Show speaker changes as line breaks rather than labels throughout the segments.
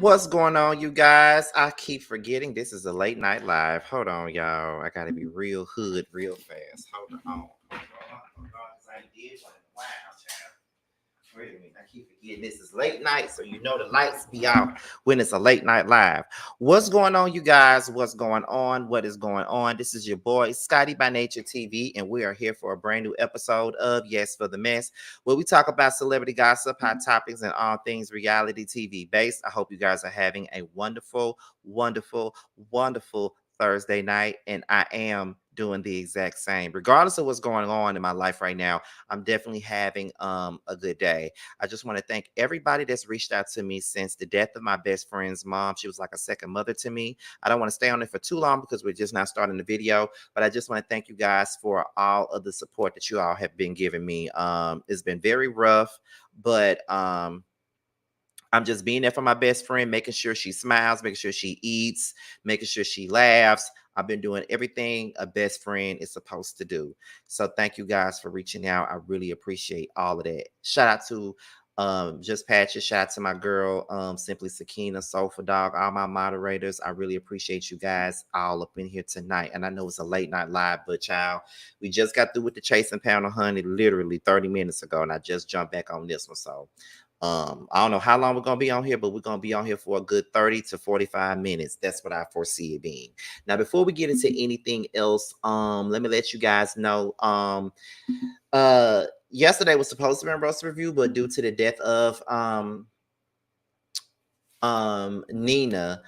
What's going on, you guys? I keep forgetting this is a late night live. Hold on, y'all. I gotta be real hood real fast. Hold on. Hold on. 'Cause I did one. Wow, child. Wait a minute. I keep forgetting this is late night, so you know the lights be out when it's a late night live. What's going on, you guys? What's going on? What is going on? This is your boy, Scotty by Nature TV, and we are here for a brand new episode of Yes for the Mess, where we talk about celebrity gossip, hot topics, and all things reality TV based. I hope you guys are having a wonderful, wonderful, wonderful Thursday night, and I am doing the exact same. Regardless of what's going on in my life right now, I'm definitely having a good day. I just want to thank everybody that's reached out to me since the death of my best friend's mom. She was like a second mother to me. I don't want to stay on it for too long because we're just not starting the video, but I just want to thank you guys for all of the support that you all have been giving me. It's been very rough, but I'm just being there for my best friend, making sure she smiles, making sure she eats, making sure she laughs. I've been doing everything a best friend is supposed to do. So thank you guys for reaching out. I really appreciate all of that. Shout out to Just Patches. Shout out to my girl, Simply Sakina, Soulful Dog, all my moderators. I really appreciate you guys all up in here tonight. And I know it's a late night live, but child, we just got through with the Chasing Pound of Honey literally 30 minutes ago, and I just jumped back on this one. So I don't know how long we're gonna be on here, but we're gonna be on here for a good 30 to 45 minutes. That's what I foresee it being. Now, before we get into anything else, let me let you guys know. Yesterday was supposed to be a roast review, but due to the death of Nina,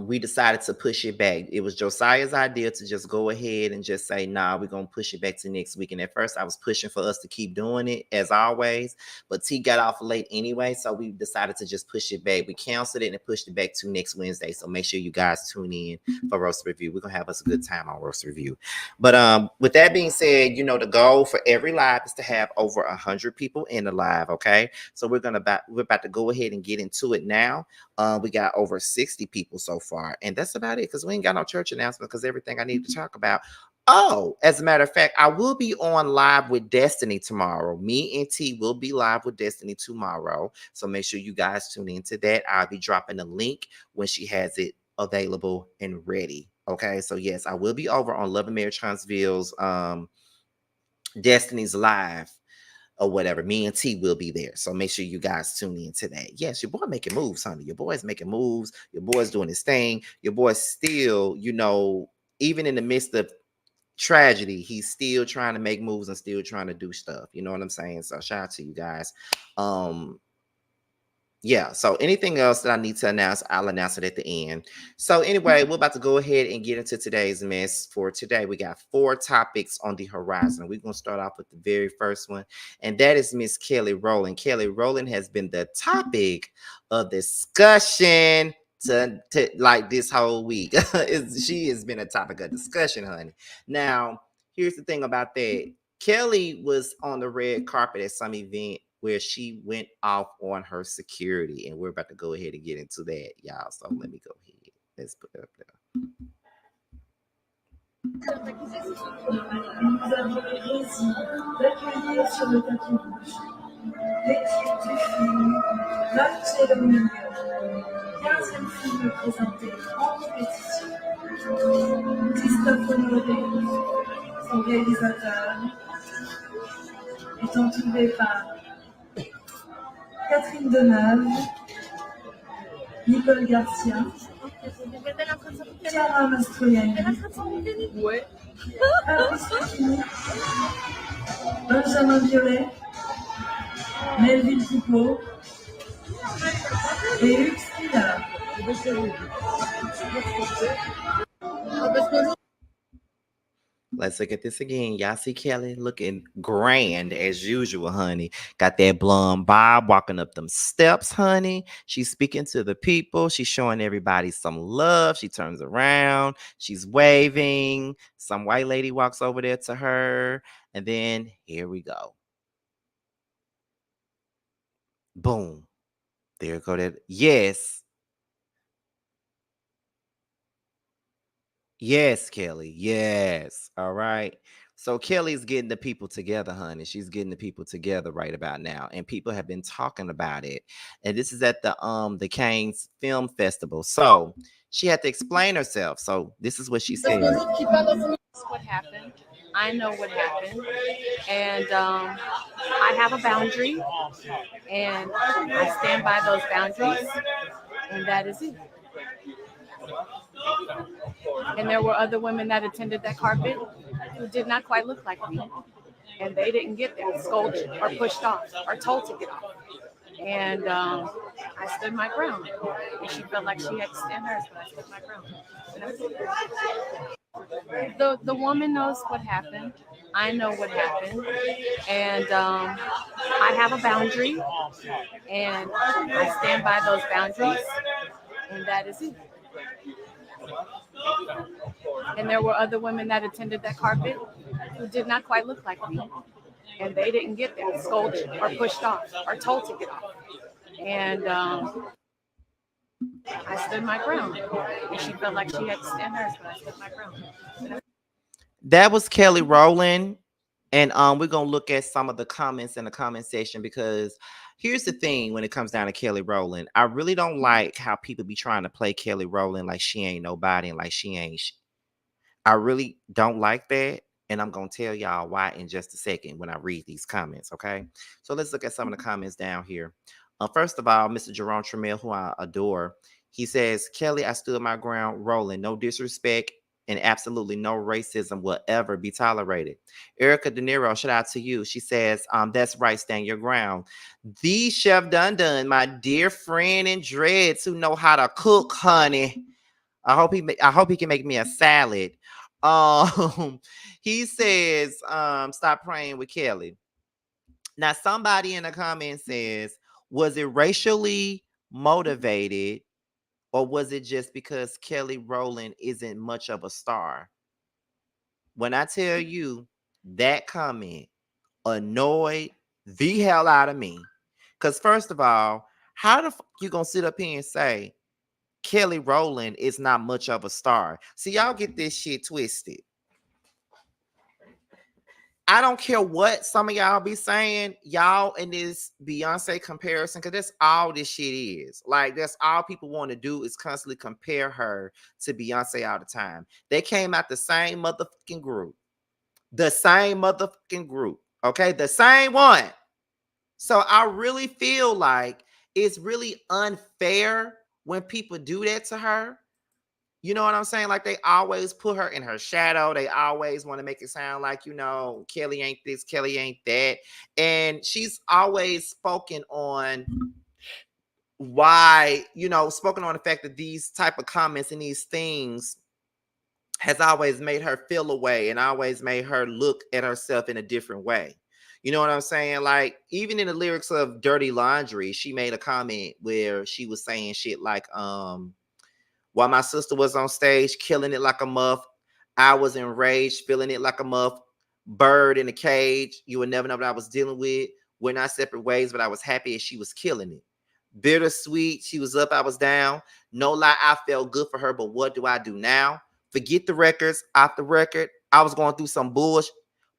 we decided to push it back. It was Josiah's idea to just go ahead and just say, nah, we're gonna push it back to next week. And at first I was pushing for us to keep doing it as always, but T got off late anyway, so we decided to just push it back. We canceled it and pushed it back to next Wednesday. So make sure you guys tune in for roast review. We're gonna have us a good time on roast review. But with that being said, you know, the goal for every live is to have over 100 people in the live. Okay, so we're about to go ahead and get into it now. We got over 60 people so far, and that's about it because we ain't got no church announcement because everything I need to talk about. Oh, as a matter of fact, I will be on live with Destiny tomorrow. Me and T will be live with Destiny tomorrow, so make sure you guys tune into that. I'll be dropping a link when she has it available and ready. Okay, so yes, I will be over on Love and Marriage Huntsville's Destiny's live or whatever. Me and T will be there. So make sure you guys tune in to that. Yes, your boy making moves, honey. Your boy's making moves. Your boy's doing his thing. Your boy's still, you know, even in the midst of tragedy, he's still trying to make moves and still trying to do stuff. You know what I'm saying? So shout out to you guys. Yeah, so anything else that I need to announce, I'll announce it at the end. So anyway, we're about to go ahead and get into today's mess. For today, we got 4 topics on the horizon. We're going to start off with the very first one, and that is Miss Kelly Rowland. Kelly Rowland has been the topic of discussion to like this whole week. She has been a topic of discussion, honey. Now, here's the thing about that. Kelly was on the red carpet at some event where she went off on her security, and we're about to go ahead and get into that, y'all. So let me go ahead. Let's put it up there.
Nous avons le plaisir d'accueillir sur le tapis rouge l'équipe du film Marcello Mignon, 15e film présenté en compétition. Christophe Honoré, son réalisateur, est entouré par Catherine Deneuve, Nicole Garcia, Chiara Mastroianni, Fabrice Lucchini, Benjamin Violet, Melville Poupeau et Hugues Spinard.
Let's look at this again. Y'all see Kelly looking grand as usual, honey. Got that blonde bob walking up them steps, honey. She's speaking to the people. She's showing everybody some love. She turns around. She's waving. Some white lady walks over there to her. And then here we go. Boom. There go that. Yes. Yes, Kelly. Yes. All right. So Kelly's getting the people together, honey. She's getting the people together right about now. And people have been talking about it. And this is at the Canes Film Festival. So she had to explain herself. So this is what she said.
What happened. I know what happened. And I have a boundary, and I stand by those boundaries, and that is it. And there were other women that attended that carpet who did not quite look like me, and they didn't get there scolded or pushed off or told to get off. And I stood my ground. And she felt like she had to stand hers, but I stood my ground. And that's it. The woman knows what happened. I know what happened. And I have a boundary, and I stand by those boundaries, and that is it. And there were other women that attended that carpet who did not quite look like me, and they didn't get there scolded or pushed off or told to get off. And I stood my ground. And she felt like she had to stand hers, but I stood my ground.
That was Kelly Rowland. And we're gonna look at some of the comments in the comment section because here's the thing when it comes down to Kelly Rowland. I really don't like how people be trying to play Kelly Rowland like she ain't nobody and like she ain't. I really don't like that. And I'm gonna tell y'all why in just a second when I read these comments. Okay. So let's look at some of the comments down here. First of all, Mr. Jerome Tramiel, who I adore, he says, Kelly, I stood my ground rolling. No disrespect and absolutely no racism will ever be tolerated. Erica De Niro, shout out to you. She says, that's right, stand your ground. The Chef Dun, my dear friend in dreads who know how to cook, honey. I hope he can make me a salad. Um, he says, stop praying with Kelly. Now, somebody in the comments says, was it racially motivated or was it just because Kelly Rowland isn't much of a star? When I tell you that comment annoyed the hell out of me. Because first of all, how the fuck you gonna sit up here and say Kelly Rowland is not much of a star? See, y'all get this shit twisted. I don't care what some of y'all be saying, y'all in this Beyonce comparison, because that's all this shit is. Like, that's all people want to do is constantly compare her to Beyonce all the time. They came out the same motherfucking group. The same motherfucking group. Okay? The same one. So I really feel like it's really unfair when people do that to her. You know what I'm saying? Like they always put her in her shadow. They always want to make it sound like, Kelly ain't this, Kelly ain't that. And she's always spoken on why, spoken on the fact that these type of comments and these things has always made her feel away and always made her look at herself in a different way. You know what I'm saying? Like, even in the lyrics of Dirty Laundry, she made a comment where she was saying shit like, while my sister was on stage killing it like a muff, I was enraged, feeling it like a muff. Bird in a cage. You would never know what I was dealing with. We're not separate ways, but I was happy as she was killing it. Bittersweet. She was up, I was down. No lie, I felt good for her, but what do I do now? Forget the records, off the record. I was going through some bullshit.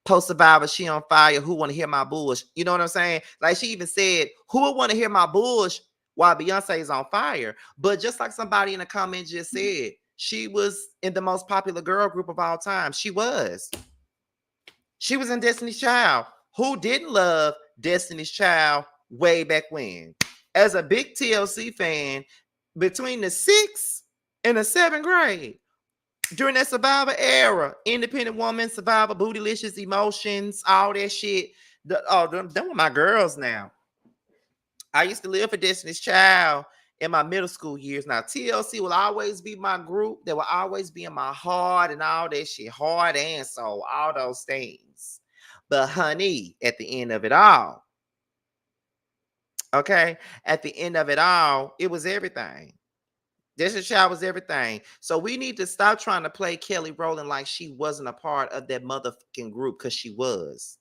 Post Survivor, she on fire. Who want to hear my bullshit? You know what I'm saying? Like she even said, who would want to hear my bullshit while Beyonce is on fire? But just like somebody in the comments just said, she was in the most popular girl group of all time. She was. She was in Destiny's Child. Who didn't love Destiny's Child way back when? As a big TLC fan, between the 6th and the 7th grade, during that Survivor era, Independent Woman, Survivor, Bootylicious, Emotions, all that shit. Them were my girls now. I used to live for Destiny's Child in my middle school years. Now, TLC will always be my group. They will always be in my heart and all that shit. Heart and soul, all those things. But honey, at the end of it all, okay, at the end of it all, it was everything. Destiny's Child was everything. So we need to stop trying to play Kelly Rowland like she wasn't a part of that motherfucking group, because she was.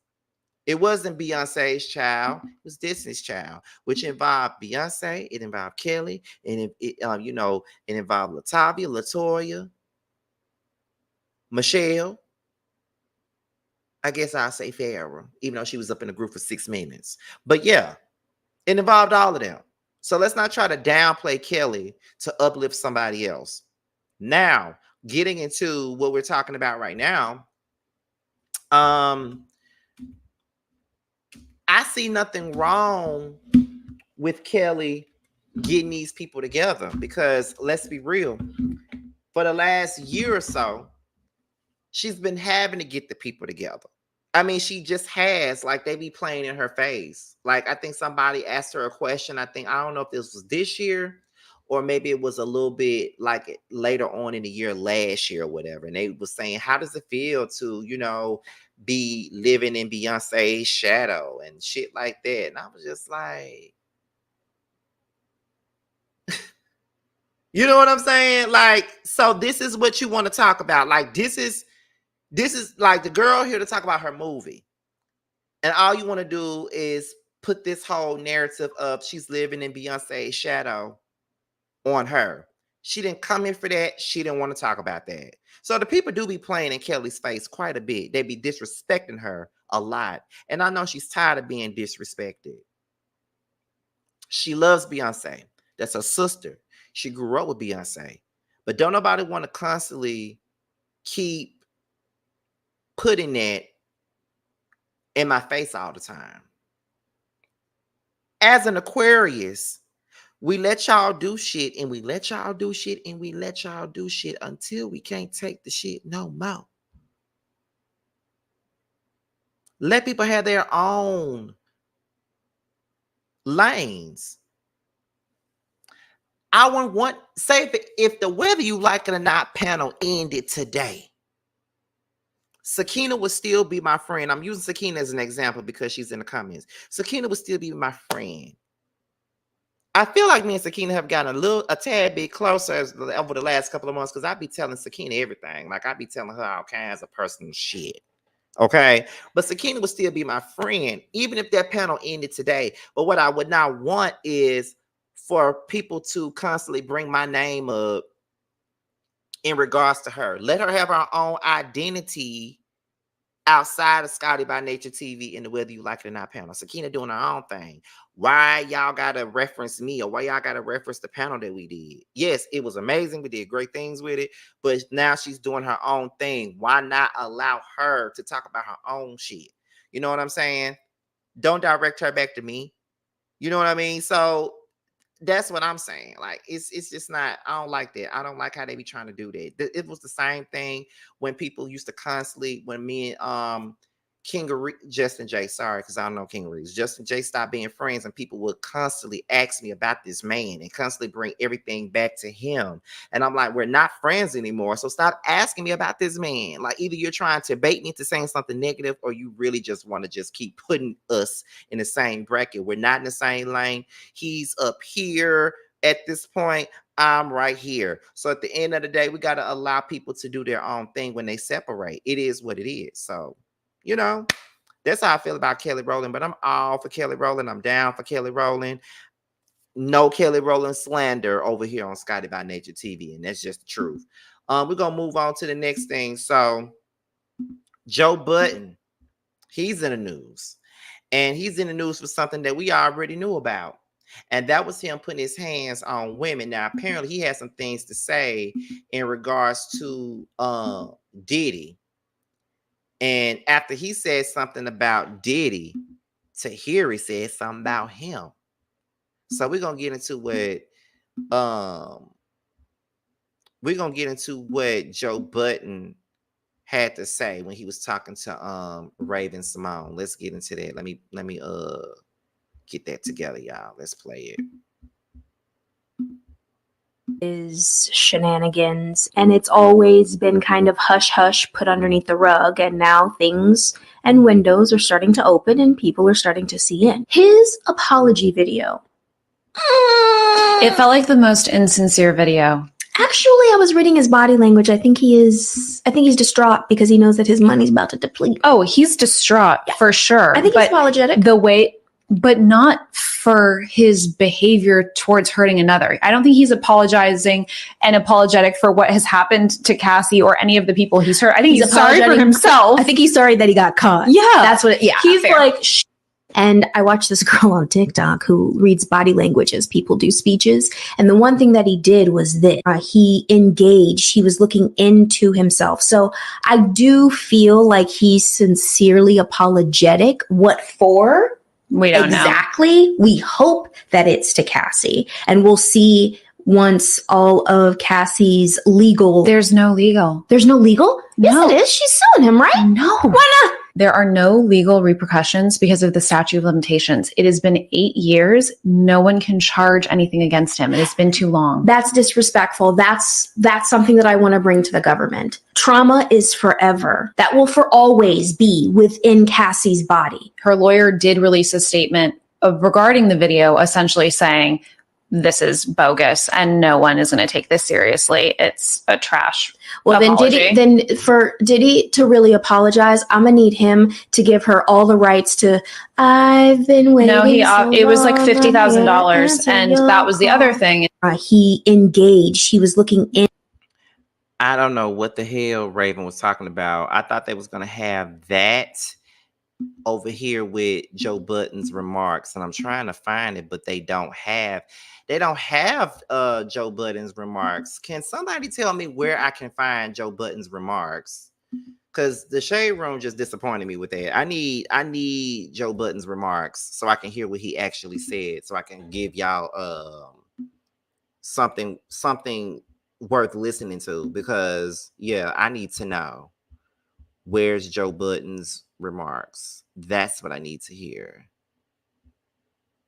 It wasn't Beyonce's child. It was Destiny's Child, which involved Beyonce. It involved Kelly, and it involved Latavia, Latoya. Michelle. I guess I'll say Farrah, even though she was up in the group for 6 minutes. But yeah, it involved all of them. So let's not try to downplay Kelly to uplift somebody else. Now, getting into what we're talking about right now, I see nothing wrong with Kelly getting these people together because let's be real, for the last year or so, she's been having to get the people together. I mean, she just has, like, they be playing in her face. Like, I think somebody asked her a question. I don't know if this was this year or maybe it was a little bit like later on in the year, last year or whatever. And they was saying, how does it feel to, you know, be living in Beyonce's shadow and shit like that? And I was just like, you know what I'm saying? Like, so this is what you want to talk about. Like, this is like the girl here to talk about her movie. And all you want to do is put this whole narrative of she's living in Beyonce's shadow on her. She didn't come in for that. She didn't want to talk about that. So the people do be playing in Kelly's face quite a bit. They be disrespecting her a lot. And I know she's tired of being disrespected. She loves Beyonce. That's her sister. She grew up with Beyonce. But don't nobody want to constantly keep putting that in my face all the time. As an Aquarius, we let y'all do shit and we let y'all do shit and we let y'all do shit until we can't take the shit no more. Let people have their own lanes. I wouldn't want, say if the Whether You Like It or Not panel ended today, Sakina would still be my friend. I'm using Sakina as an example because she's in the comments. Sakina would still be my friend. I feel like me and Sakina have gotten a tad bit closer over the last couple of months because I be telling Sakina everything. Like I be telling her all kinds of personal shit. Okay. But Sakina would still be my friend, even if that panel ended today. But what I would not want is for people to constantly bring my name up in regards to her. Let her have her own identity outside of Scotty by Nature TV and the Whether You Like It or Not panel. Sakina doing her own thing. Why y'all gotta reference me or why y'all gotta reference the panel that we did? Yes, it was amazing. We did great things with it, but now she's doing her own thing. Why not allow her to talk about her own shit? You know what I'm saying? Don't direct her back to me. You know what I mean? So that's what I'm saying. Like, it's just not, I don't like that. I don't like how they be trying to do that. It was the same thing when people used to constantly, when me and Justin J, sorry, because I don't know King Reeves. Justin J stopped being friends and people would constantly ask me about this man and constantly bring everything back to him. And I'm like, we're not friends anymore. So stop asking me about this man. Like, either you're trying to bait me into saying something negative or you really just want to just keep putting us in the same bracket. We're not in the same lane. He's up here at this point. I'm right here. So at the end of the day, we got to allow people to do their own thing when they separate. It is what it is. So, you know, that's how I feel about Kelly Rowland, but I'm all for Kelly Rowland. I'm down for Kelly Rowland. No Kelly Rowland slander over here on Scotty by Nature TV, and that's just the truth. We're going to move on to the next thing. So, Joe Budden, he's in the news, and he's in the news for something that we already knew about, and that was him putting his hands on women. Now, apparently, he has some things to say in regards to Diddy. And after he said something about Diddy, Tahiry said something about him. So we're gonna get into what Joe Budden had to say when he was talking to Raven Simone. Let's get into that. Let me get that together, y'all. Let's play it.
Is shenanigans, and it's always been kind of hush hush put underneath the rug, and now things and windows are starting to open and people are starting to see in. His apology video,
it felt like the most insincere video.
Actually, I was reading his body language. I think he's distraught because he knows that his money's about to deplete.
Oh, he's distraught, yeah, for sure.
I think he's apologetic.
The way, but not for his behavior towards hurting another. I don't think he's apologizing and apologetic for what has happened to Cassie or any of the people he's hurt. I think he's sorry for
apologetic-
himself.
I think he's sorry that he got caught.
Yeah.
That's what, he's
fair.
like, shh. And I watched this girl on TikTok who reads body language as people do speeches. And the one thing that he did was that he engaged, he was looking into himself. So I do feel like he's sincerely apologetic. What for?
We don't know.
Exactly. We hope that it's to Cassie. And we'll see once all of Cassie's legal.
There's no legal.
There's no legal?
No.
Yes, it is. She's suing him, right?
No.
Why not?
There are no legal repercussions because of the statute of limitations. It has been 8 years. No one can charge anything against him. It has been too long.
That's disrespectful. That's something that I want to bring to the government. Trauma is forever. That will for always be within Cassie's body.
Her lawyer did release a statement regarding the video, essentially saying, this is bogus and no one is going to take this seriously. It's a trash
Well,
apology.
then for Diddy to really apologize, I'm gonna need him to give her all the rights to. I've been waiting.
No, it was like
so
$50,000,
long,
and that was the other thing.
He engaged. He was looking in.
I don't know what the hell Raven was talking about. I thought they was gonna have that over here with Joe Budden's remarks, and I'm trying to find it, but they don't have Joe Budden's remarks. Can somebody tell me where I can find Joe Budden's remarks? Because the Shade Room just disappointed me with that. I need Joe Budden's remarks so I can hear what he actually said, so I can give y'all something worth listening to. Because yeah, I need to know where's Joe Budden's remarks. That's what I need to hear.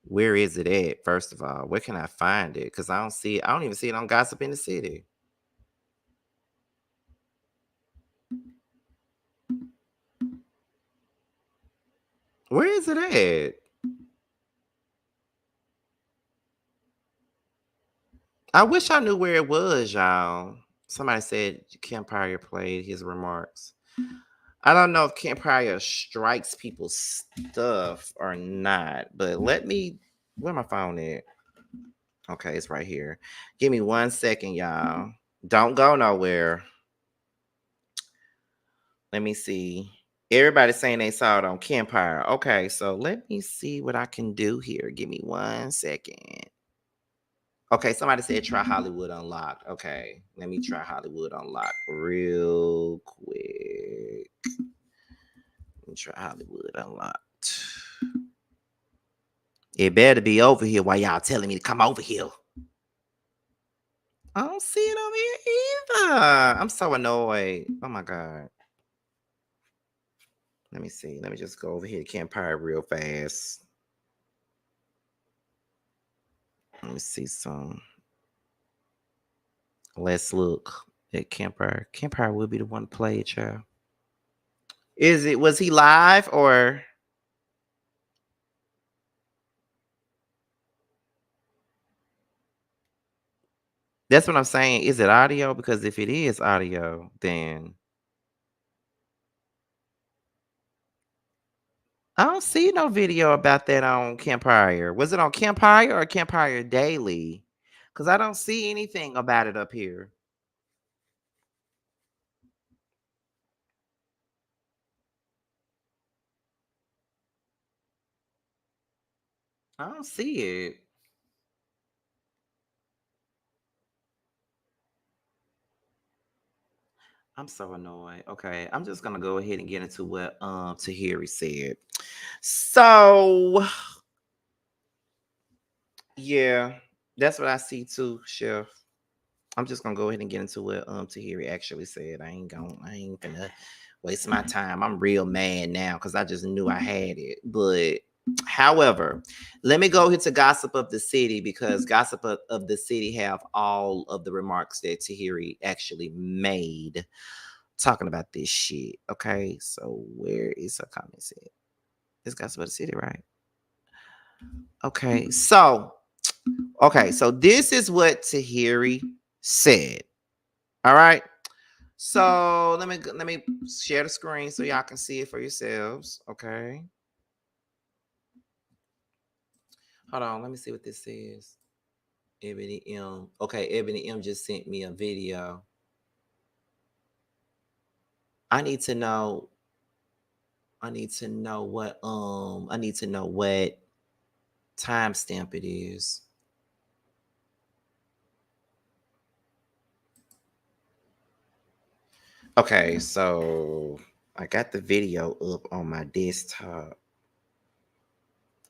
Where is it at? First of all, where can I find it? Because I don't see it. I don't even see it on Gossip in the City. Where is it at? I wish I knew where it was, y'all. Somebody said Kim Pryor played his remarks. I don't know if Kim Pryor strikes people's stuff or not, but let me. Where my phone at? Okay, it's right here. Give me 1 second, y'all. Don't go nowhere. Let me see. Everybody's saying they saw it on Kim Pryor. Okay, so let me see what I can do here. Give me 1 second. Okay, somebody said try Hollywood Unlocked. Okay, let me try Hollywood Unlocked real quick. Let me try Hollywood Unlocked. It better be over here while y'all telling me to come over here. I don't see it over here either. I'm so annoyed. Oh my God. Let me see. Let me just go over here to Kim Pryor real fast. Let me see some. Let's look at Kim Pryor. Kim Pryor would be the one to play it, child. Was he live or? That's what I'm saying. Is it audio? Because if it is audio, then I don't see no video about that on Kim Pryor. Was it on Kim Pryor or Kim Pryor Daily? Because I don't see anything about it up here. I don't see it. I'm so annoyed. Okay, I'm just gonna go ahead and get into what Tahiry said. So yeah, that's what I see too, Chef. I'm just gonna go ahead and get into what Tahiry actually said. I ain't gonna waste my time. I'm real mad now because I just knew I had it. But however, let me go here to Gossip of the City, because Gossip of the City have all of the remarks that Tahiry actually made talking about this shit. Okay, so where is her comments at? It's Gossip of the City, right? Okay, so this is what Tahiry said. All right. So let me share the screen so y'all can see it for yourselves. Okay. Hold on, let me see what this says. Ebony M. Okay, Ebony M just sent me a video. I need to know. I need to know what timestamp it is. Okay, so I got the video up on my desktop.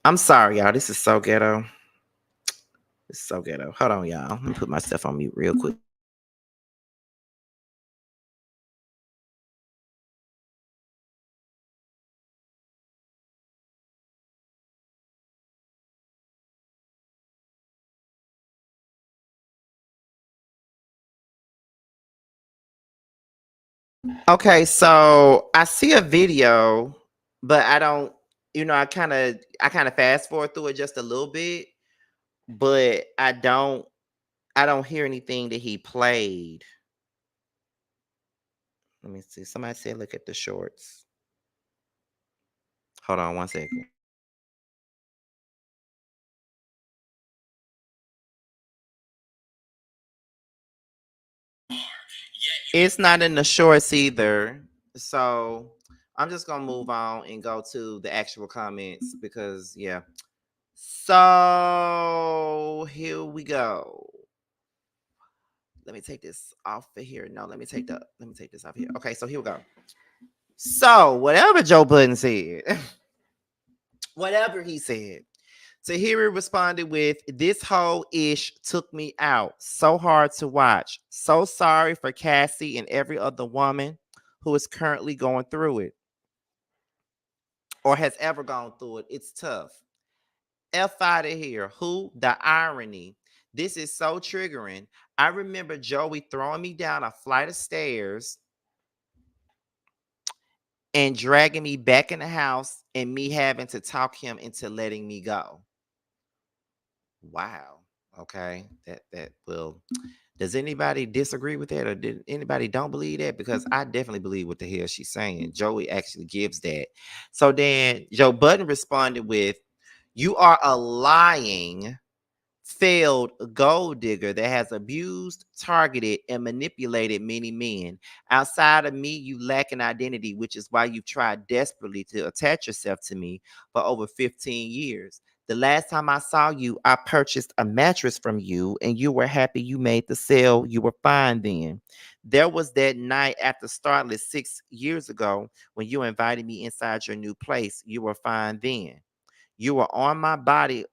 I'm sorry, y'all. This is so ghetto. It's so ghetto. Hold on, y'all. Let me put my stuff on mute real quick. Okay, so I see a video, but I don't, I kind of fast forward through it just a little bit, but I don't hear anything that he played. Let me see. Somebody said look at the shorts. Hold on one second. It's not in the shorts either. So I'm just gonna move on and go to the actual comments because yeah. So here we go. Let me take this off of here. No, let me take this off here. Okay, so here we go. So whatever Joe Budden said, whatever he said, Tahiry responded with, "This whole ish took me out. So hard to watch. So sorry for Cassie and every other woman who is currently going through it or has ever gone through it. It's tough. F out of here. Who? The irony. This is so triggering. I remember Joey throwing me down a flight of stairs and dragging me back in the house and me having to talk him into letting me go." Wow. Okay. That will. Does anybody disagree with that, or did anybody don't believe that? Because I definitely believe what the hell she's saying. Joey actually gives that. So then Joe Budden responded with, "You are a lying, failed gold digger that has abused, targeted, and manipulated many men. Outside of me, you lack an identity, which is why you've tried desperately to attach yourself to me for over 15 years. The last time I saw you, I purchased a mattress from you, and you were happy you made the sale. You were fine then. There was that night after Starlet 6 years ago when you invited me inside your new place. You were fine then. You were on my body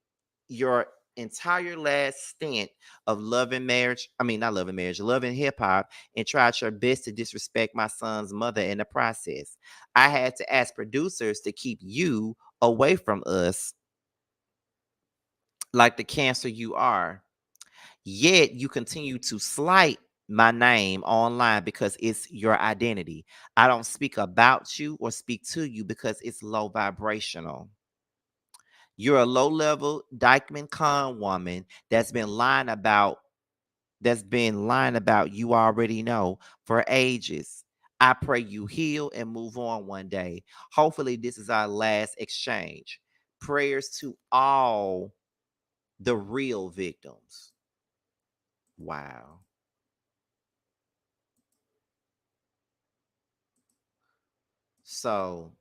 your entire last stint of loving marriage. I mean, not loving marriage, loving hip hop, and tried your best to disrespect my son's mother in the process. I had to ask producers to keep you away from us like the cancer you are. Yet you continue to slight my name online because it's your identity. I don't speak about you or speak to you because it's low vibrational. You're a low-level Dykeman con woman that's been lying about you already know for ages. I pray you heal and move on one day. Hopefully, this is our last exchange. Prayers to all the real victims." Wow. So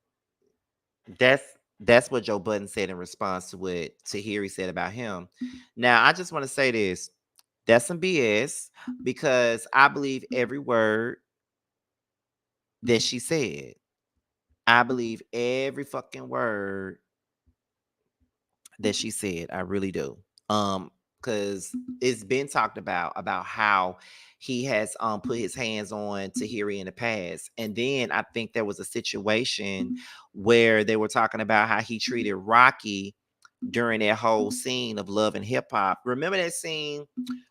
that's that's what Joe Budden said in response to what Tahiry said about him. Now, I just want to say this. That's some BS because I believe every word that she said. I believe every fucking word that she said. I really do. Because it's been talked about how he has put his hands on Tahiry in the past. And then I think there was a situation where they were talking about how he treated Rocky during that whole scene of Love and Hip Hop. Remember that scene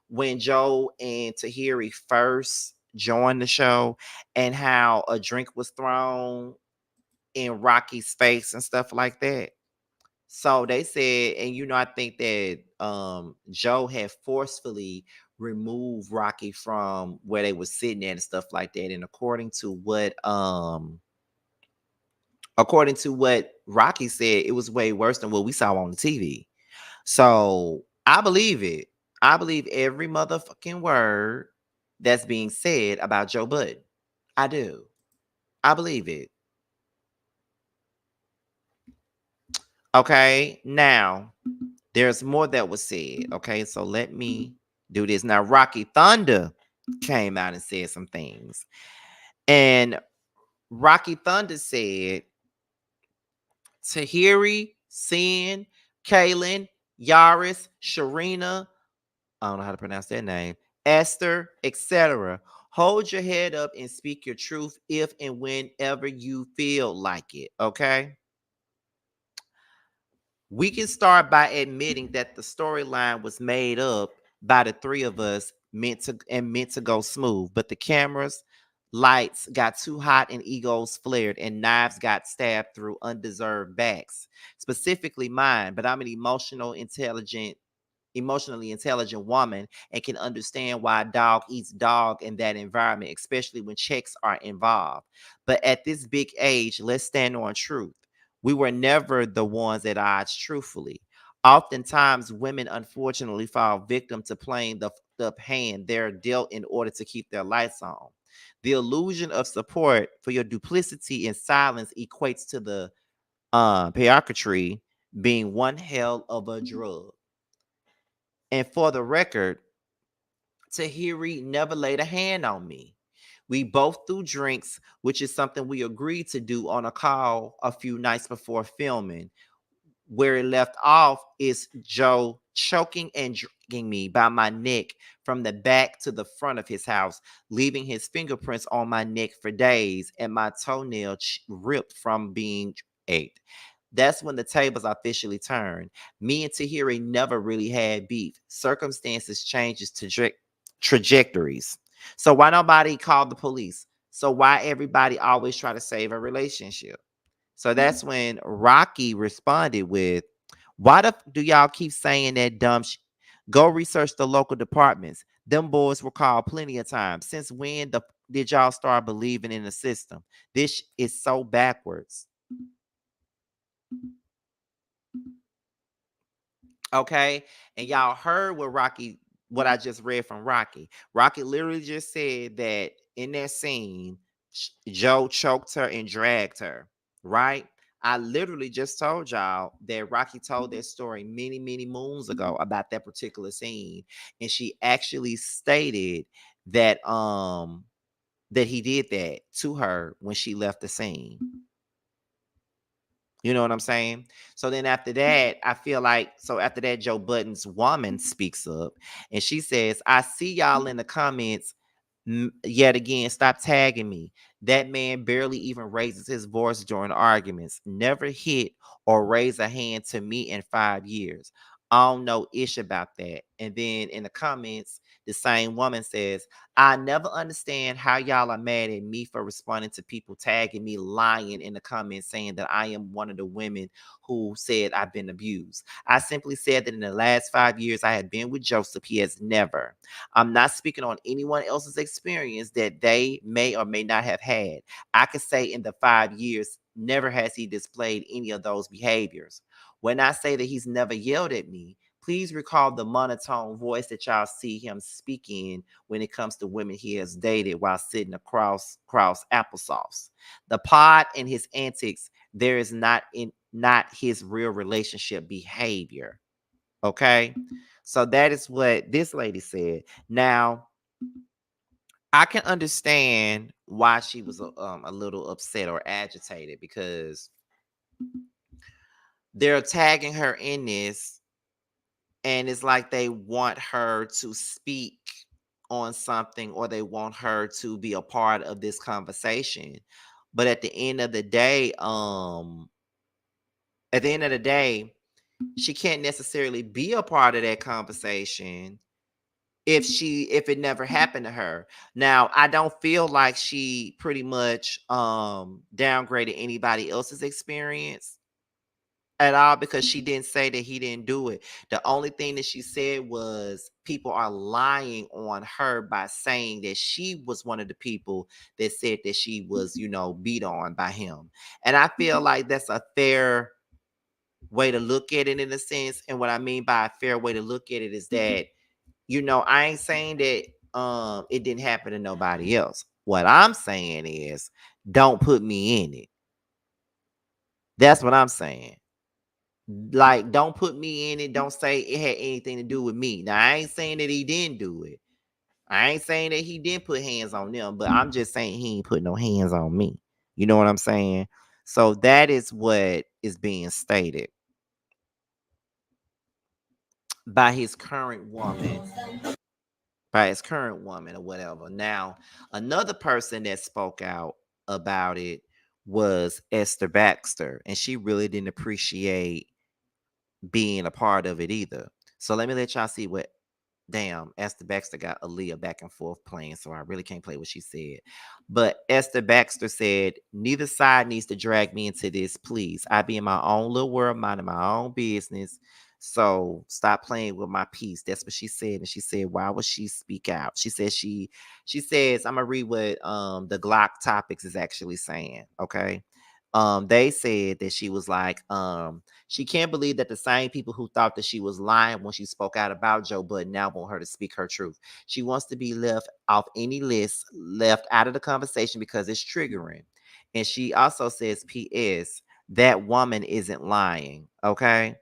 when Joe and Tahiry first joined the show and how a drink was thrown in Rocky's face and stuff like that? So they said, and I think that Joe had forcefully removed Rocky from where they were sitting at and stuff like that. And according to what Rocky said, it was way worse than what we saw on the TV. So I believe it. I believe every motherfucking word that's being said about Joe Budden. I do. I believe it. Okay. Now, there's more that was said. Okay. So let me do this. Now, Rocky Thunder came out and said some things. And Rocky Thunder said Tahiry, Sin, Kaylin, Yaris, Sharina, I don't know how to pronounce that name, Esther, etc. Hold your head up and speak your truth if and whenever you feel like it. Okay. We can start by admitting that the storyline was made up by the three of us meant to go smooth, but the cameras lights got too hot and egos flared and knives got stabbed through undeserved backs, specifically mine. But I'm an emotionally intelligent woman and can understand why a dog eats dog in that environment, especially when checks are involved. But at this big age, let's stand on truth. We were never the ones at odds, truthfully. Oftentimes, women unfortunately fall victim to playing the hand they're dealt in order to keep their lights on. The illusion of support for your duplicity and silence equates to the pyrocatry being one hell of a drug. And for the record, Tahiry never laid a hand on me. We both threw drinks, which is something we agreed to do on a call a few nights before filming. Where it left off is Joe choking and dragging me by my neck from the back to the front of his house, leaving his fingerprints on my neck for days and my toenail ripped from being ate. That's when the tables officially turned. Me and Tahiry never really had beef. Circumstances changes trajectories. So why nobody called the police? So why everybody always try to save a relationship? So that's when Rocky responded with, why the do y'all keep saying that dumb Go research the local departments. Them boys were called plenty of times. Since when did y'all start believing in the system? This is so backwards. Okay. And y'all heard what I just read from Rocky. Rocky literally just said that in that scene, Joe choked her and dragged her, right? I literally just told y'all that Rocky told that story many, many moons ago about that particular scene. And she actually stated that that he did that to her when she left the scene. You know what I'm saying? So then after that, I feel like, so after that, Joe Budden's woman speaks up and she says, I see y'all in the comments yet again, stop tagging me. That man barely even raises his voice during arguments, never hit or raise a hand to me in 5 years. I don't know ish about that. And then in the comments, the same woman says, I never understand how y'all are mad at me for responding to people tagging me lying in the comments saying that I am one of the women who said I've been abused. I simply said that in the last 5 years I had been with Joseph. He has never. I'm not speaking on anyone else's experience that they may or may not have had. I could say in the 5 years, never has he displayed any of those behaviors. When I say that he's never yelled at me, please recall the monotone voice that y'all see him speaking when it comes to women he has dated while sitting across applesauce. The pod and his antics, there is not his real relationship behavior. Okay? So that is what this lady said. Now, I can understand why she was a little upset or agitated because they're tagging her in this and it's like they want her to speak on something or they want her to be a part of this conversation. But at the end of the day, she can't necessarily be a part of that conversation if it never happened to her. Now, I don't feel like she pretty much downgraded anybody else's experience at all because she didn't say that he didn't do it. The only thing that she said was people are lying on her by saying that she was one of the people that said that she was, beat on by him. And I feel like that's a fair way to look at it in a sense. And what I mean by a fair way to look at it is that, I ain't saying that it didn't happen to nobody else. What I'm saying is don't put me in it. That's what I'm saying. Like, don't put me in it. Don't say it had anything to do with me. Now, I ain't saying that he didn't do it. I ain't saying that he didn't put hands on them, but I'm just saying he ain't put no hands on me. You know what I'm saying? So that is what is being stated by his current woman, or whatever. Now, another person that spoke out about it was Esther Baxter, and she really didn't appreciate being a part of it either. So let me let y'all see what. Damn, Esther Baxter got Aaliyah back and forth playing, so I really can't play what she said. But Esther Baxter said, neither side needs to drag me into this, please. I be in my own little world, minding my own business. So stop playing with my peace. That's what she said. And she said, why would she speak out? She says she says, I'm gonna read what the Glock Topics is actually saying. Okay. They said that she was like, she can't believe that the same people who thought that she was lying when she spoke out about Joe Budden now want her to speak her truth. She wants to be left off any list, left out of the conversation because it's triggering. And she also says, P.S., that woman isn't lying. Okay.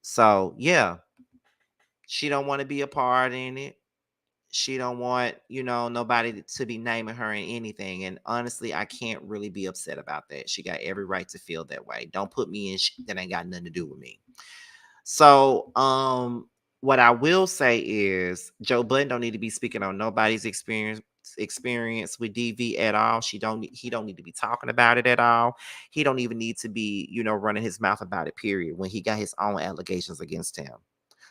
So yeah, she don't want to be a part in it. She don't want, nobody to be naming her in anything. And honestly, I can't really be upset about that. She got every right to feel that way. Don't put me in shit that ain't got nothing to do with me. So, what I will say is Joe Budden don't need to be speaking on nobody's experience with DV at all. He don't need to be talking about it at all. He don't even need to be, running his mouth about it, period, when he got his own allegations against him.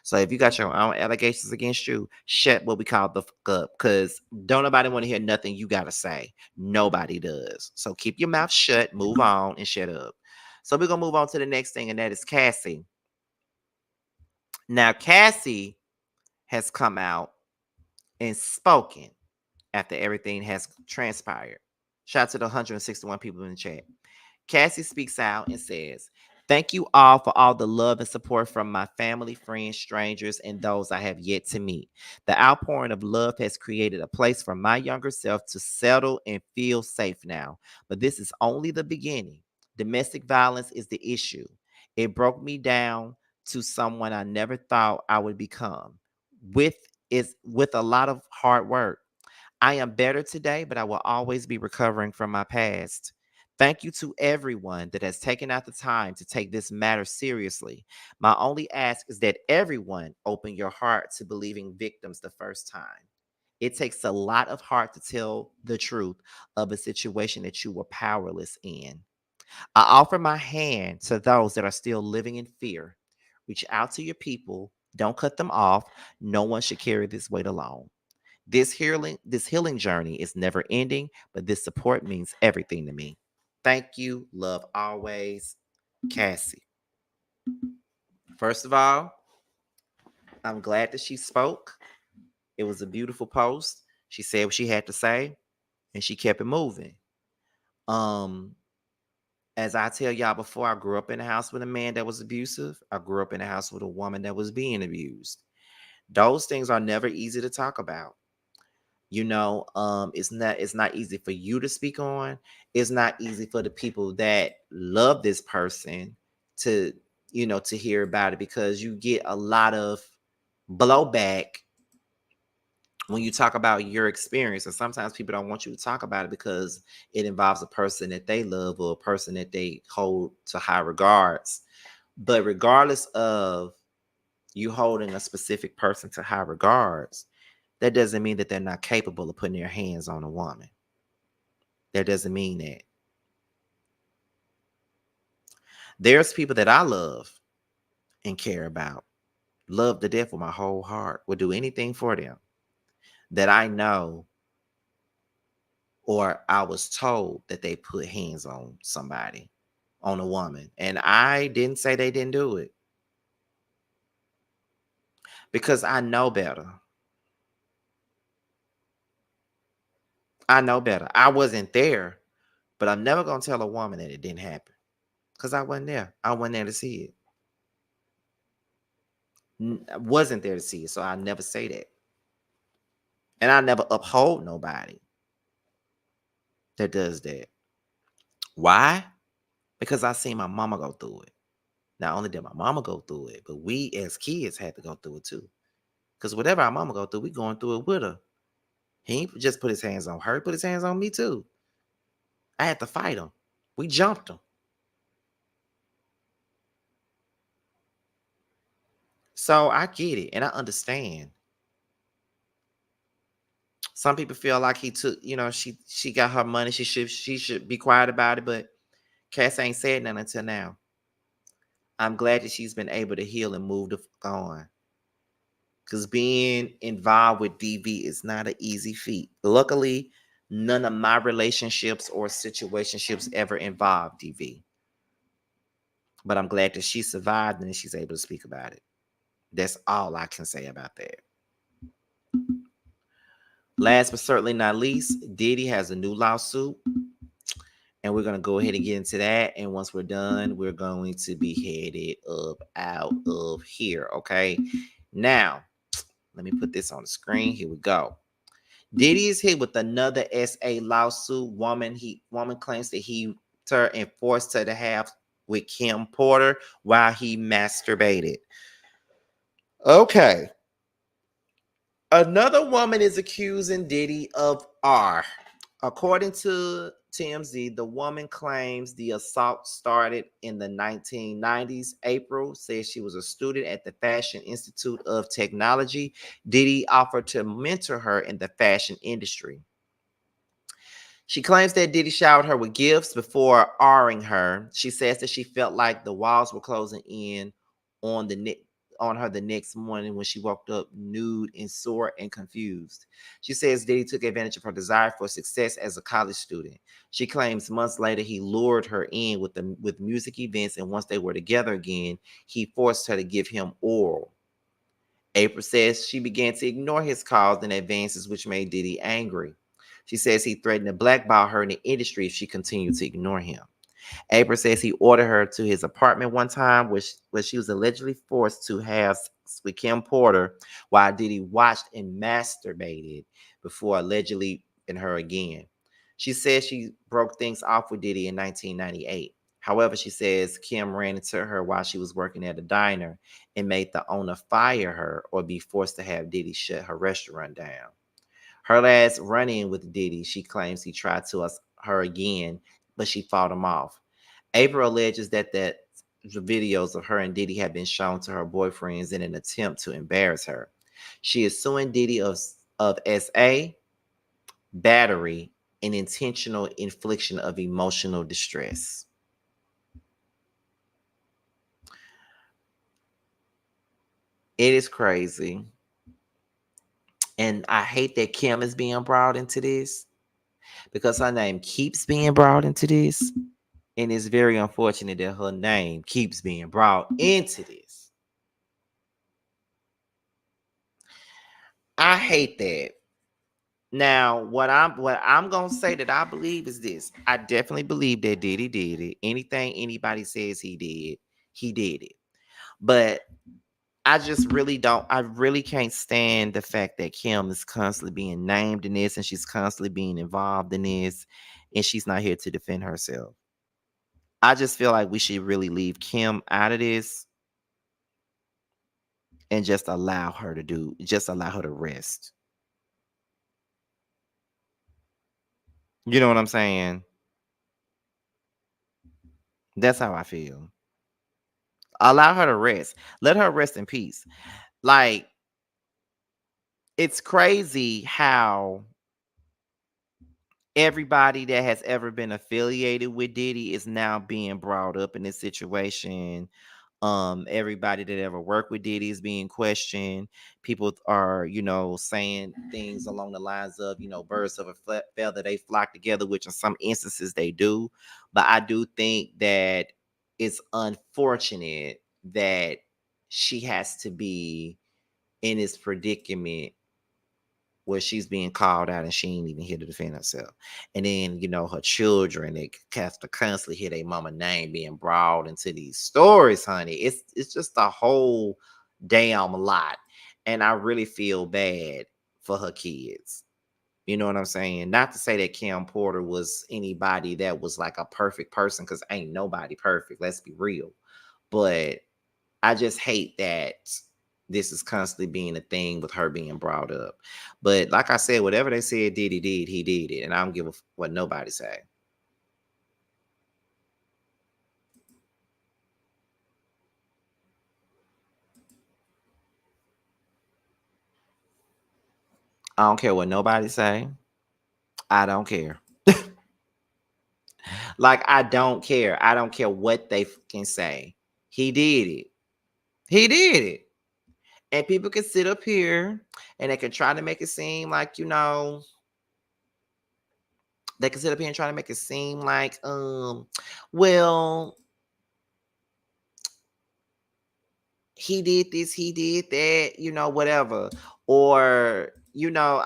So if you got your own allegations against you, shut what we call the fuck up, because don't nobody want to hear nothing you got to say. Nobody does. So keep your mouth shut, move on, and shut up. So we're going to move on to the next thing, and that is Cassie. Now, Cassie has come out and spoken after everything has transpired. Shout out to the 161 people in the chat. Cassie speaks out and says, thank you all for all the love and support from my family, friends, strangers, and those I have yet to meet. The outpouring of love has created a place for my younger self to settle and feel safe now. But this is only the beginning. Domestic violence is the issue. It broke me down to someone I never thought I would become. With a lot of hard work. I am better today, but I will always be recovering from my past. Thank you to everyone that has taken out the time to take this matter seriously. My only ask is that everyone open your heart to believing victims the first time. It takes a lot of heart to tell the truth of a situation that you were powerless in. I offer my hand to those that are still living in fear. Reach out to your people. Don't cut them off. No one should carry this weight alone. This healing journey is never ending, but this support means everything to me. Thank you. Love always, Cassie. First of all, I'm glad that she spoke. It was a beautiful post. She said what she had to say, and she kept it moving. As I tell y'all before, I grew up in a house with a man that was abusive. I grew up in a house with a woman that was being abused. Those things are never easy to talk about. It's not easy for you to speak on. It's not easy for the people that love this person to hear about it, because you get a lot of blowback when you talk about your experience. And sometimes people don't want you to talk about it because it involves a person that they love or a person that they hold to high regards. But regardless of you holding a specific person to high regards, that doesn't mean that they're not capable of putting their hands on a woman. That doesn't mean that. There's people that I love and care about, love to death with my whole heart, would do anything for them, that I know or I was told that they put hands on somebody, on a woman. And I didn't say they didn't do it, because I know better. I know better. I wasn't there, but I'm never going to tell a woman that it didn't happen, because I wasn't there. I wasn't there to see it. wasn't there to see it, so I never say that. And I never uphold nobody that does that. Why? Because I seen my mama go through it. Not only did my mama go through it, but we as kids had to go through it too. Because whatever our mama go through, we going through it with her. He ain't just put his hands on her, put his hands on me too. I had to fight him. We jumped him. So I get it and I understand. Some people feel like he took, she got her money. She should be quiet about it, but Cass ain't said nothing until now. I'm glad that she's been able to heal and move the fuck on. Because being involved with DV is not an easy feat. Luckily, none of my relationships or situationships ever involved DV. But I'm glad that she survived and she's able to speak about it. That's all I can say about that. Last but certainly not least, Diddy has a new lawsuit. And we're going to go ahead and get into that. And once we're done, we're going to be headed up out of here. Okay. Now, let me put this on the screen. Here we go. Diddy is hit with another SA lawsuit. Woman claims that he her and forced her to have with Kim Porter while he masturbated. Okay. Another woman is accusing Diddy of R. According to TMZ, the woman claims the assault started in the 1990s. April says she was a student at the Fashion Institute of Technology. Diddy offered to mentor her in the fashion industry. She claims that Diddy showered her with gifts before R-ing her. She says that she felt like the walls were closing in on her the next morning when she woke up nude and sore and confused. She says Diddy took advantage of her desire for success as a college student. She claims months later he lured her in with music events, and once they were together again, he forced her to give him oral. April says she began to ignore his calls and advances, which made Diddy angry. She says he threatened to blackball her in the industry if she continued to ignore him. April says he ordered her to his apartment one time where she was allegedly forced to have sex with Kim Porter while Diddy watched and masturbated before allegedly in her again. She says she broke things off with Diddy in 1998. However, she says Kim ran into her while she was working at a diner and made the owner fire her or be forced to have Diddy shut her restaurant down. Her last run-in with Diddy, she claims he tried to her again, but she fought him off. April alleges that the videos of her and Diddy have been shown to her boyfriends in an attempt to embarrass her. She is suing Diddy of SA, battery, and intentional infliction of emotional distress. It is crazy. And I hate that Kim is being brought into this because her name keeps being brought into this. And it's very unfortunate that her name keeps being brought into this. I hate that. Now, what I'm gonna say that I believe is this. I definitely believe that Diddy did it. Anything anybody says he did it. But I just really don't. I really can't stand the fact that Kim is constantly being named in this and she's constantly being involved in this, and she's not here to defend herself. I just feel like we should really leave Kim out of this and just allow her to rest. You know what I'm saying? That's how I feel. Allow her to rest. Let her rest in peace. Like, it's crazy how everybody that has ever been affiliated with Diddy is now being brought up in this situation. Everybody that ever worked with Diddy is being questioned. People are, saying things along the lines of, birds of a feather, they flock together, which in some instances they do. But I do think that it's unfortunate that she has to be in this predicament where she's being called out and she ain't even here to defend herself. And then, her children, they have to constantly hear their mama name being brought into these stories, honey. It's just a whole damn lot. And I really feel bad for her kids. You know what I'm saying? Not to say that Kim Porter was anybody that was like a perfect person, because ain't nobody perfect. Let's be real. But I just hate that this is constantly being a thing with her being brought up. But like I said, whatever they said Diddy did, he did it. And I don't give a what nobody say. I don't care what nobody say. I don't care. Like, I don't care. I don't care what they can say. He did it. He did it. And people can sit up here and they can try to make it seem like, you know, they can sit up here and try to make it seem like, well, he did this, he did that, you know, whatever. Or, you know,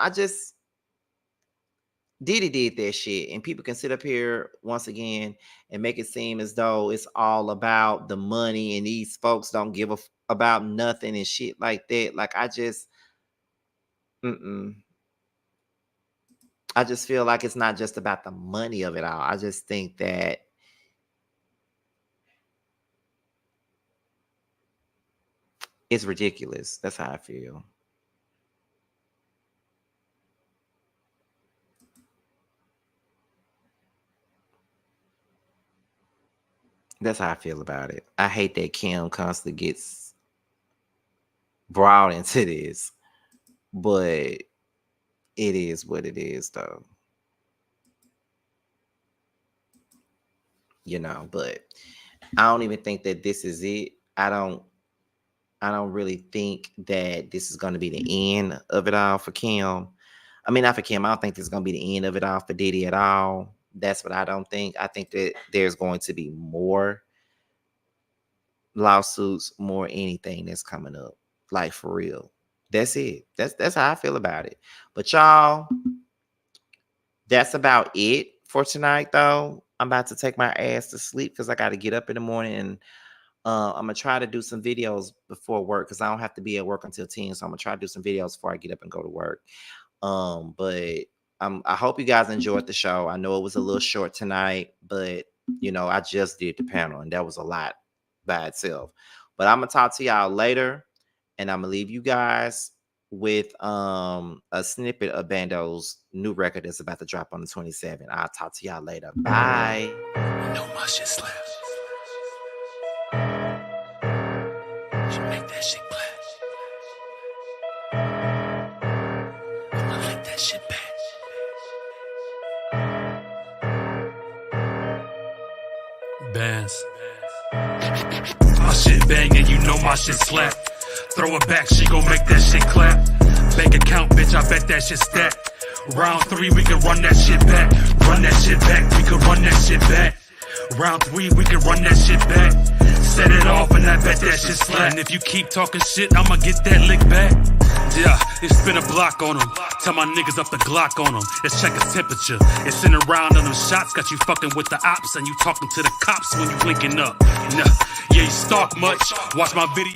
Diddy did that shit. And people can sit up here once again and make it seem as though it's all about the money and these folks don't give about nothing and shit like that. Like, I just feel like it's not just about the money of it all. I just think that it's ridiculous. That's how I feel. That's how I feel about it. I hate that Kim constantly gets brought into this, but it is what it is, though. You know, but I don't even think that this is it. I don't really think that this is going to be the end of it all for Kim. I mean, not for Kim. I don't think this is going to be the end of it all for Diddy at all. That's what I don't think. I think that there's going to be more lawsuits, more anything that's coming up. Like, for real. That's it. That's how I feel about it. But y'all, that's about it for tonight, though. I'm about to take my ass to sleep because I got to get up in the morning, and I'm going to try to do some videos before work because I don't have to be at work until 10. So I'm going to try to do some videos before I get up and go to work. But I hope you guys enjoyed the show. I know it was a little short tonight, but, you know, I just did the panel, and that was a lot by itself. But I'm going to talk to y'all later, and I'm going to leave you guys with a snippet of Bando's new record that's about to drop on the 27th. I'll talk to y'all later. Bye.
You know my shit slaps. She make that shit clap. I'ma lick that shit back. Bands. My shit banging, you know my shit slap. Throw it back, she gon' make that shit clap. Bank account, bitch, I bet that shit stack. Round 3, we can run that shit back. Run that shit back, we can run that shit back. Round 3, we can run that shit back. Set it off and I bet that shit slap. And if you keep talking shit, I'ma get that lick back. Yeah, it's spin a block on them. Tell my niggas up the Glock on them. Let's check his temperature. It's in around on them shots. Got you fucking with the ops and you talking to the cops when you linking up. Nah, yeah, you stalk much. Watch my video.